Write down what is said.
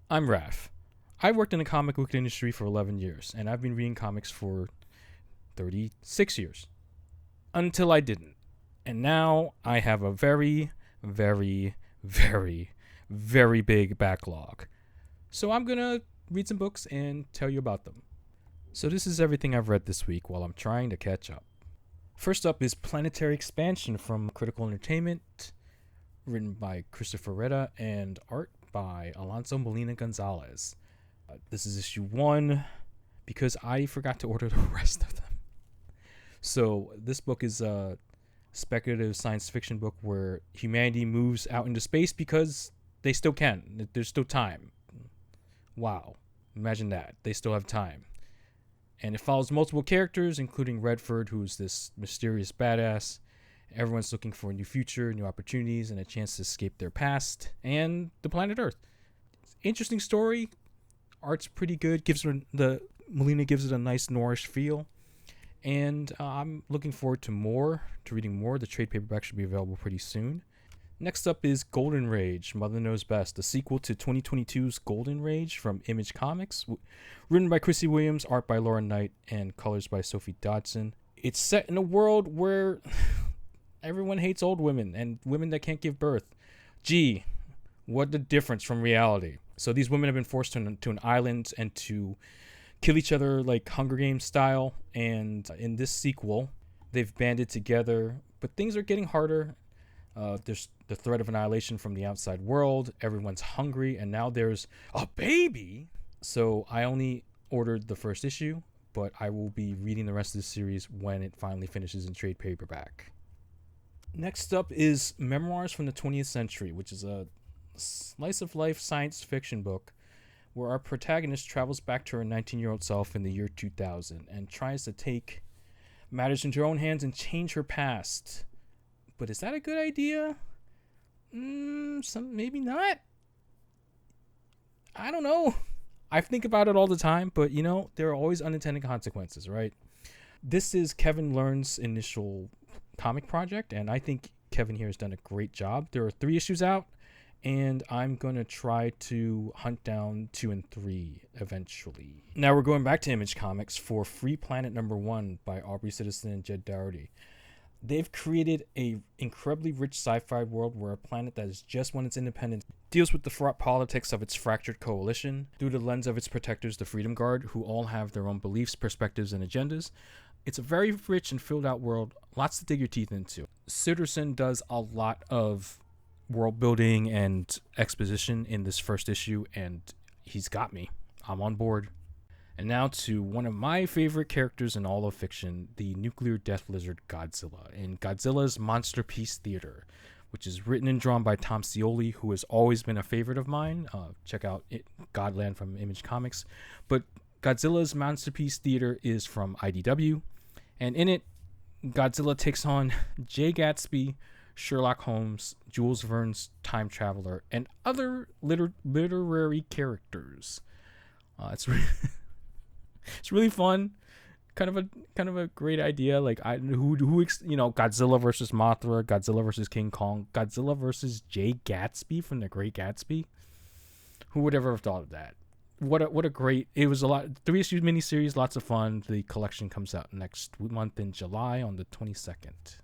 I'm Raph. I worked in the comic book industry for 11 years, and I've been reading comics for 36 years. Until I didn't. And now I have a very, very, very, very big backlog. So I'm going to read some books and tell you about them. So this is everything I've read this week while I'm trying to catch up. First up is Planetary Expansion from Critical Entertainment, written by Christopher Retta and art by Alonso Molina Gonzalez. This is issue 1 because I forgot to order the rest of them. So this book is a speculative science fiction book where humanity moves out into space because they still can. There's still time. Wow. Imagine that. They still have time. And it follows multiple characters, including Redford, who's this mysterious badass. Everyone's looking for a new future, new opportunities, and a chance to escape their past and the planet Earth. Interesting story. Art's pretty good. Molina gives it a nice Norrish feel. And I'm looking forward to reading more. The trade paperback should be available pretty soon. Next up is Golden Rage, Mother Knows Best, the sequel to 2022's Golden Rage from Image Comics. Written by Chrissy Williams, art by Laura Knight, and colors by Sophie Dodson. It's set in a world where everyone hates old women and women that can't give birth. Gee, what the difference from reality. So these women have been forced to an island and to kill each other like Hunger Games style. And in this sequel, they've banded together, but things are getting harder. There's the threat of annihilation from the outside world. Everyone's hungry, and now there's a baby. So I only ordered the first issue, but I will be reading the rest of the series when it finally finishes in trade paperback. Next up is Memoirs from the 20th Century, which is a slice-of-life science fiction book where our protagonist travels back to her 19-year-old self in the year 2000 and tries to take matters into her own hands and change her past. But is that a good idea? Maybe not. I don't know. I think about it all the time, but there are always unintended consequences, right? This is Kevin Learn's initial comic project, and I think Kevin here has done a great job. There are 3 issues out, and I'm going to try to hunt down 2 and 3 eventually. Now we're going back to Image Comics for Free Planet #1 by Aubrey Citizen and Jed Dougherty. They've created a incredibly rich sci-fi world where a planet that has just won its independence deals with the fraught politics of its fractured coalition through the lens of its protectors, the Freedom Guard, who all have their own beliefs, perspectives, and agendas. It's a very rich and filled out world, lots to dig your teeth into. Citizen does a lot of world building and exposition in this first issue, and he's got me. I'm on board. And now to one of my favorite characters in all of fiction, the nuclear death lizard Godzilla, in Godzilla's Monsterpiece Theater, which is written and drawn by Tom Scioli, who has always been a favorite of mine. Check out Godland from Image Comics. But Godzilla's Monsterpiece Theater is from IDW, and in it, Godzilla takes on Jay Gatsby, Sherlock Holmes, Jules Verne's time traveler, and other literary characters. It's really fun, kind of a great idea. Like Godzilla versus Mothra, Godzilla versus King Kong, Godzilla versus Jay Gatsby from The Great Gatsby. Who would ever have thought of that? What a great! It was a lot. 3 issue miniseries, lots of fun. The collection comes out next month in July on the 22nd.